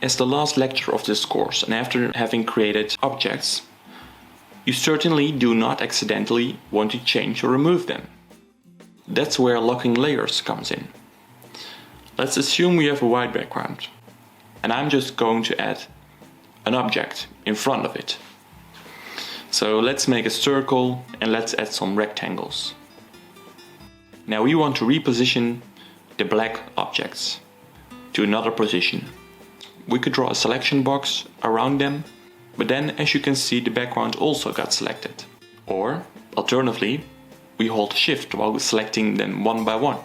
as the last lecture of this course, and after having created objects, you certainly do not accidentally want to change or remove them. That's where locking layers comes in. Let's assume we have a white background, and I'm just going to add an object in front of it. So let's make a circle and let's add some rectangles. Now we want to reposition the black objects to another position. We could draw a selection box around them, but then as you can see the background also got selected. Or alternatively, we hold Shift while selecting them one by one.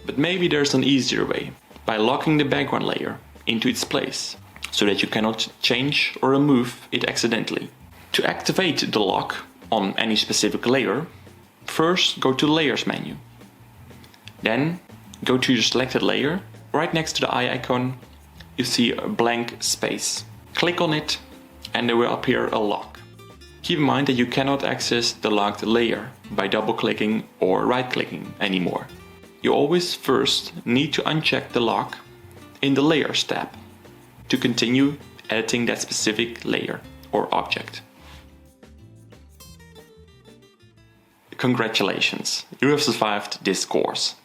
But maybe there's an easier way, by locking the background layer into its place, so that you cannot change or remove it accidentally. To activate the lock on any specific layer, first go to the Layers menu. Then go to your selected layer. Right next to the eye icon you see a blank space. Click on it and there will appear a lock. Keep in mind that you cannot access the locked layer by double-clicking or right-clicking anymore. You always first need to uncheck the lock in the Layers tab to continue editing that specific layer or object. Congratulations, you have survived this course.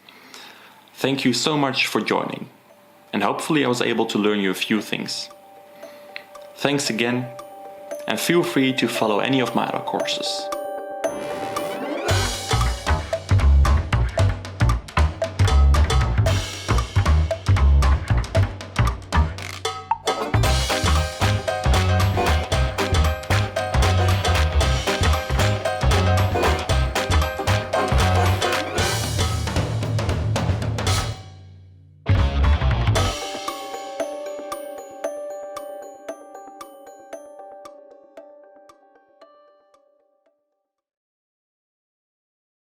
Thank you so much for joining, and hopefully I was able to learn you a few things. Thanks again, and feel free to follow any of my other courses.